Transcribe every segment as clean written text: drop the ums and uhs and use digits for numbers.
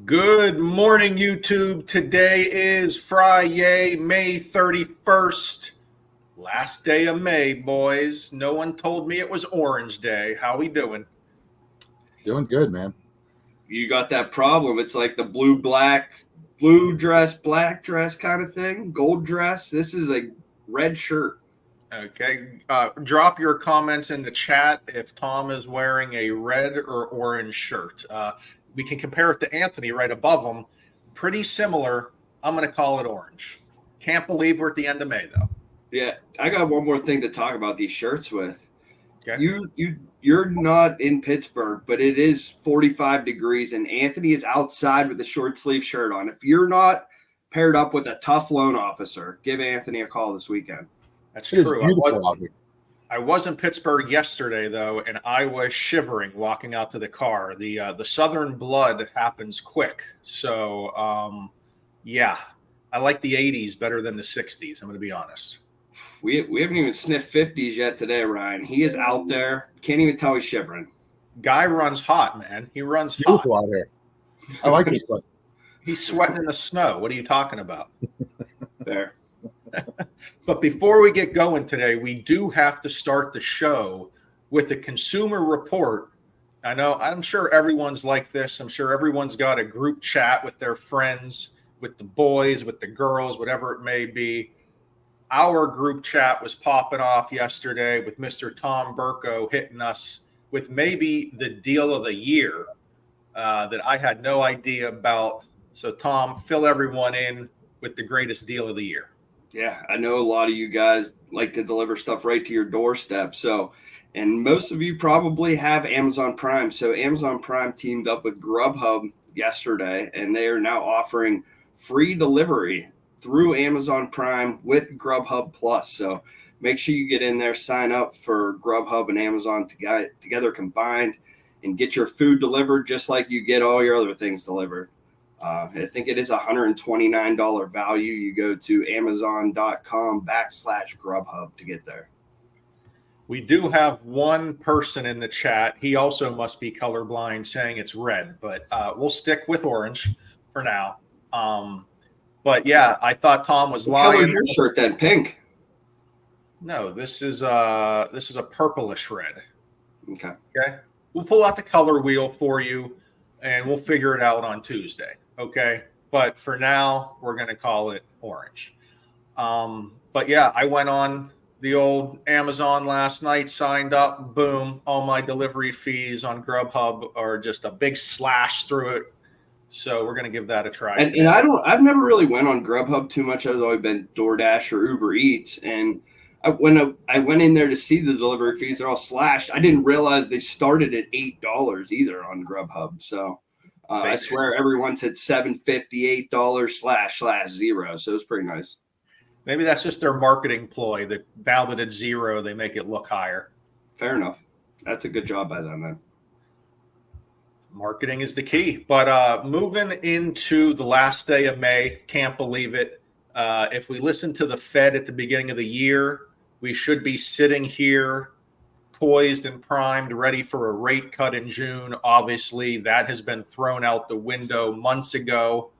Good morning, YouTube. Today is Friday, May 31st. Last day of May, boys. No one told me it was Orange Day. How we doing? Doing good, man. You got that problem. It's like the blue dress, black dress kind of thing, gold dress. This is a red shirt. Okay. Drop your comments in the chat if Tom is wearing a red or orange shirt. We can compare it to Anthony right above him. Pretty similar. I'm going to call it orange. Can't believe we're at the end of May, though. Yeah, I got one more thing to talk about these shirts with. Okay. You're not in Pittsburgh, but it is 45 degrees, and Anthony is outside with a short sleeve shirt on. If you're not paired up with a tough loan officer, give Anthony a call this weekend. That's It is true. beautiful out here. I was in Pittsburgh yesterday, though, and I was shivering walking out to the car. The Southern blood happens quick. So, yeah, I like the 80s better than the 60s. I'm going to be honest. We haven't even sniffed 50s yet today, Ryan. He is out there. Can't even tell he's shivering. Guy runs hot, man. He runs hot. Beautiful out here. I like this one. He's sweating in the snow. What are you talking about? There. But before we get going today, we do have to start the show with a consumer report. I'm sure everyone's like this. I'm sure everyone's got a group chat with their friends, with the boys, with the girls, whatever it may be. Our group chat was popping off yesterday with Mr. Tom Burko hitting us with maybe the deal of the year that I had no idea about. So, Tom, fill everyone in with the greatest deal of the year. Yeah, I know a lot of you guys like to deliver stuff right to your doorstep. So, and most of you probably have Amazon Prime. So Amazon Prime teamed up with Grubhub yesterday, and they are now offering free delivery through Amazon Prime with Grubhub Plus. So make sure you get in there, sign up for Grubhub and Amazon together combined, and get your food delivered just like you get all your other things delivered. I think it is $129 value. You go to amazon.com/Grubhub to get there. We do have one person in the chat. He also must be colorblind saying it's red, but we'll stick with orange for now. But yeah, I thought Tom was lying. What color's your shirt then? Pink? No, this is a purplish red. Okay. Okay. We'll pull out the color wheel for you and we'll figure it out on Tuesday. Okay. But for now, we're going to call it orange. But yeah, I went on the old Amazon last night, signed up, boom, all my delivery fees on Grubhub are just a big slash through it. So we're going to give that a try. And I've never really went on Grubhub too much. I've always been DoorDash or Uber Eats. And when I went in there to see the delivery fees, they're all slashed. I didn't realize they started at $8 either on Grubhub. So I swear everyone said $7.58 //0. So it's pretty nice. Maybe that's just their marketing ploy that now that it's $0, they make it look higher. Fair enough. That's a good job by them, man. Marketing is the key. But moving into the last day of May, can't believe it. If we listen to the Fed at the beginning of the year, we should be sitting here poised and primed, ready for a rate cut in June. Obviously, that has been thrown out the window months ago.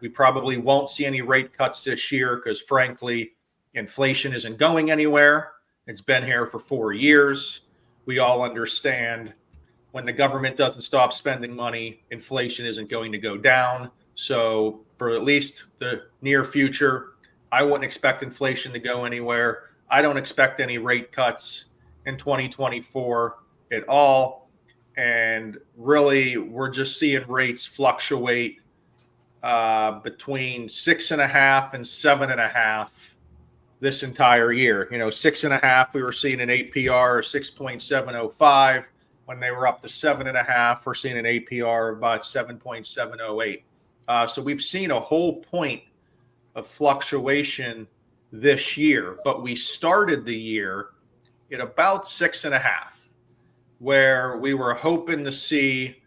We probably won't see any rate cuts this year because, frankly, inflation isn't going anywhere. It's been here for 4 years. We all understand when the government doesn't stop spending money, inflation isn't going to go down. So for at least the near future, I wouldn't expect inflation to go anywhere. I don't expect any rate cuts in 2024 at all. And really, we're just seeing rates fluctuate between 6.5 and 7.5 this entire year. 6.5, we were seeing an APR 6.705. When they were up to 7.5, we're seeing an APR of about 7.708. So we've seen a whole point of fluctuation this year, but we started the year at about 6.5, where we were hoping to see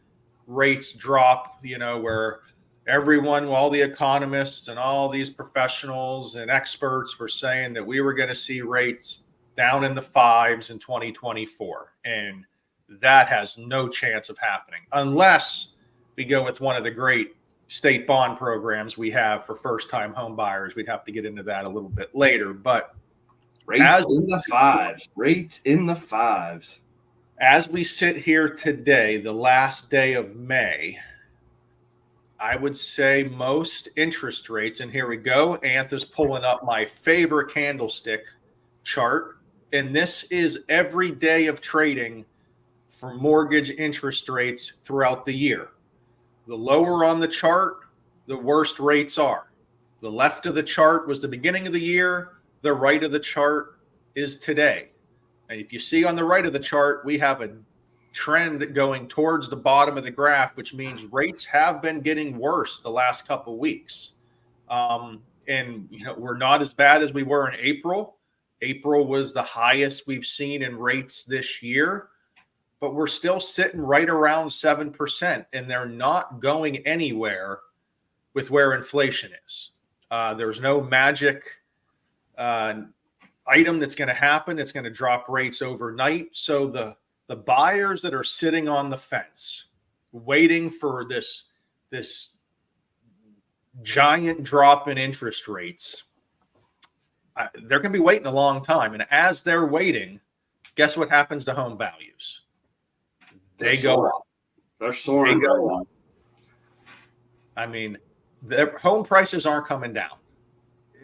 rates drop, where everyone, all the economists and all these professionals and experts were saying that we were going to see rates down in the 5s in 2024. And that has no chance of happening unless we go with one of the great state bond programs we have for first-time home buyers. We'd have to get into that a little bit later, but Rates in the fives. Rates in the fives. as we sit here today, the last day of May, I would say most interest rates, and here we go. Anthony's pulling up my favorite candlestick chart, and this is every day of trading for mortgage interest rates throughout the year. The lower on the chart, the worst rates are. The left of the chart was the beginning of the year. The right of the chart is today. And if you see on the right of the chart, we have a trend going towards the bottom of the graph, which means rates have been getting worse the last couple of weeks. And we're not as bad as we were in April. April was the highest we've seen in rates this year, but we're still sitting right around 7%, and they're not going anywhere with where inflation is. There's no magic item that's going to happen. It's going to drop rates overnight. So the buyers that are sitting on the fence, waiting for this giant drop in interest rates, they're going to be waiting a long time. And as they're waiting, guess what happens to home values? They go up. They're soaring. They go up. I mean, their home prices aren't coming down.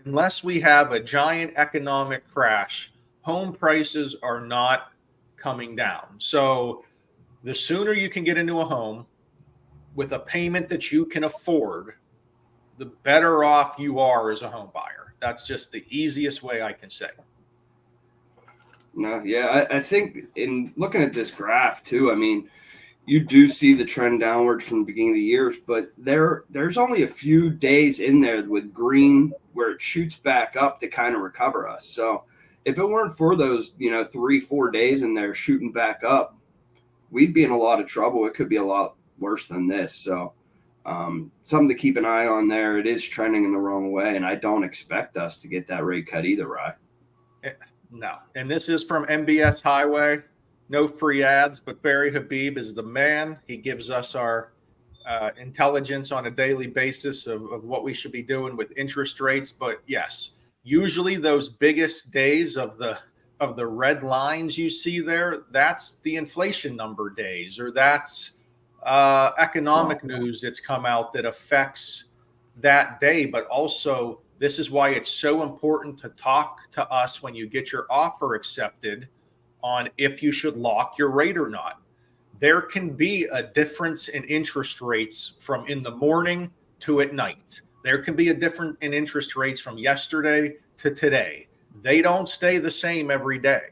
Unless we have a giant economic crash, home prices are not coming down. So the sooner you can get into a home with a payment that you can afford, the better off you are as a home buyer. That's just the easiest way I can say. No, yeah, I think in looking at this graph too, I mean, you do see the trend downwards from the beginning of the years, but there's only a few days in there with green where it shoots back up to kind of recover us. So if it weren't for those, 3-4 days in there shooting back up, we'd be in a lot of trouble. It could be a lot worse than this. So something to keep an eye on there. It is trending in the wrong way, and I don't expect us to get that rate cut either, Rye. No. And this is from MBS Highway. No free ads, but Barry Habib is the man. He gives us our intelligence on a daily basis of what we should be doing with interest rates. But yes, usually those biggest days of the red lines you see there, that's the inflation number days, or that's economic news that's come out that affects that day. But also, this is why it's so important to talk to us when you get your offer accepted on if you should lock your rate or not. There can be a difference in interest rates from in the morning to at night. There can be a difference in interest rates from yesterday to today. They don't stay the same every day.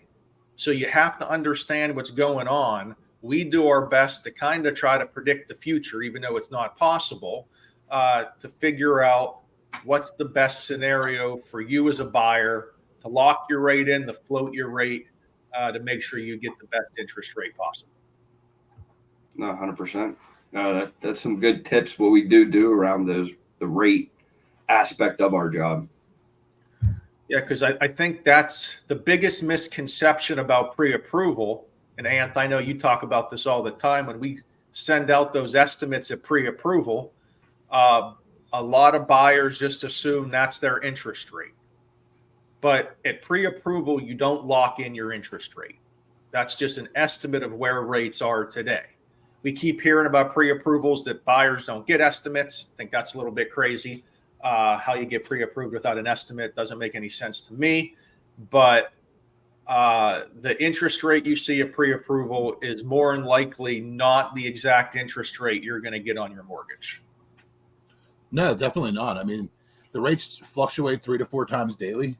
So you have to understand what's going on. We do our best to kind of try to predict the future, even though it's not possible, to figure out what's the best scenario for you as a buyer to lock your rate in, to float your rate, to make sure you get the best interest rate possible. No, 100%. That's some good tips. What we do around the rate aspect of our job. Yeah, because I think that's the biggest misconception about pre-approval. And Anth, I know you talk about this all the time. When we send out those estimates at pre-approval, a lot of buyers just assume that's their interest rate. But at pre-approval, you don't lock in your interest rate. That's just an estimate of where rates are today. We keep hearing about pre-approvals that buyers don't get estimates. I think that's a little bit crazy. How you get pre-approved without an estimate doesn't make any sense to me. But the interest rate you see at pre-approval is more than likely not the exact interest rate you're going to get on your mortgage. No, definitely not. I mean, the rates fluctuate 3 to 4 times daily.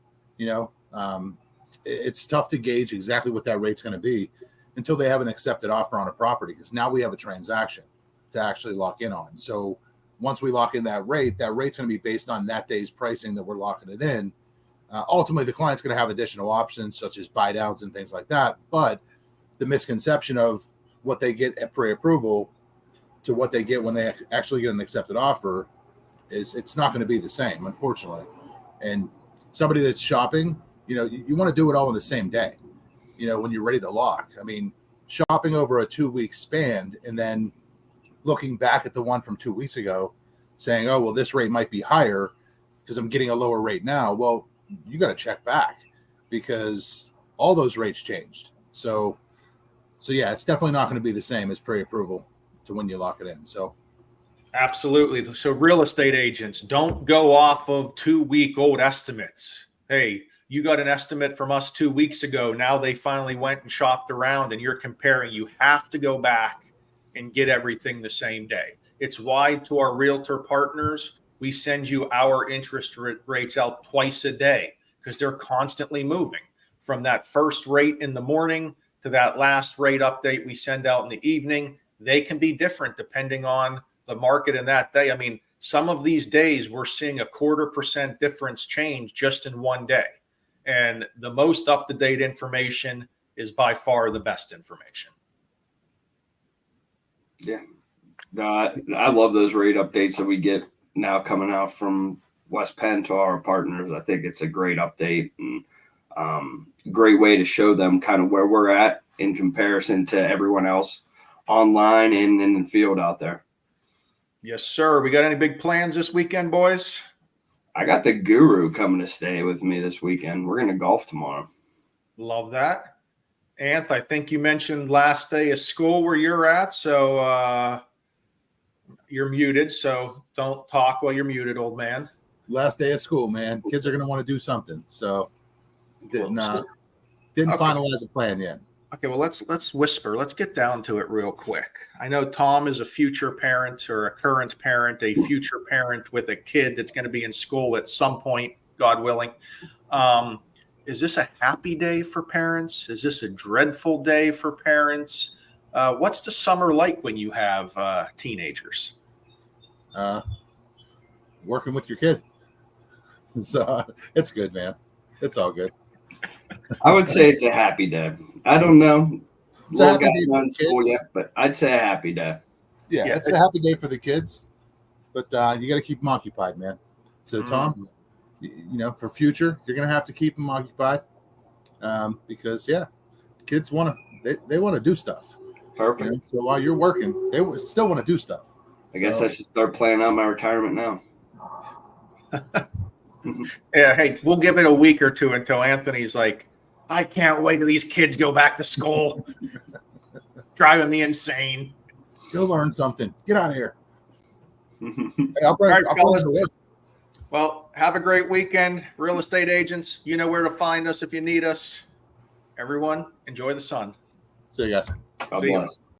It's tough to gauge exactly what that rate's going to be until they have an accepted offer on a property, because now we have a transaction to actually lock in on. So once we lock in that rate's going to be based on that day's pricing that we're locking it in. Ultimately, the client's going to have additional options such as buy downs and things like that. But the misconception of what they get at pre-approval to what they get when they actually get an accepted offer is it's not going to be the same, unfortunately. And somebody that's shopping, you want to do it all in the same day, when you're ready to lock. I mean, shopping over a 2-week span and then looking back at the one from 2 weeks ago, saying, "Oh, well, this rate might be higher because I'm getting a lower rate now." Well, you got to check back because all those rates changed. So yeah, it's definitely not going to be the same as pre-approval to when you lock it in. So Absolutely. So real estate agents, don't go off of 2-week old estimates. Hey, you got an estimate from us 2 weeks ago. Now they finally went and shopped around and you're comparing. You have to go back and get everything the same day. It's why to our realtor partners, we send you our interest rates out twice a day because they're constantly moving from that first rate in the morning to that last rate update we send out in the evening. They can be different depending on the market in that day. I mean, some of these days we're seeing a 0.25% difference change just in one day. And the most up-to-date information is by far the best information. Yeah. I love those rate updates that we get now coming out from West Penn to our partners. I think it's a great update and great way to show them kind of where we're at in comparison to everyone else online and in the field out there. Yes, sir. We got any big plans this weekend, boys? I got the guru coming to stay with me this weekend. We're going to golf tomorrow. Love that. Anth, I think you mentioned last day of school where you're at. So you're muted. So don't talk while you're muted, old man. last day of school, man. Kids are going to want to do something. So didn't Okay. finalize a plan yet. Okay, well, let's whisper. Let's get down to it real quick. I know Tom is a future parent or a current parent, a future parent with a kid that's going to be in school at some point, God willing. Is this a happy day for parents? Is this a dreadful day for parents? What's the summer like when you have teenagers? Working with your kid. So it's good, man. It's all good. I would say it's a happy day. I don't know. It's a Little happy guy's day for not in the school kids. yet, but I'd say a happy day. Yeah, Yeah, it's a happy day for the kids, but you got to keep them occupied, man. So Tom, for future, you're gonna have to keep them occupied because kids they want to do stuff. Perfect. So while you're working, they still want to do stuff. I guess I should start planning out my retirement now. Yeah, hey, we'll give it a week or two until Anthony's like, I can't wait till these kids go back to school. Driving me insane. Go learn something. Get out of here. Hey, All right, I'll fellas. bring it. Well, have a great weekend. Real estate agents, you know where to find us if you need us. Everyone, enjoy the sun. See you guys. God See ya. bless.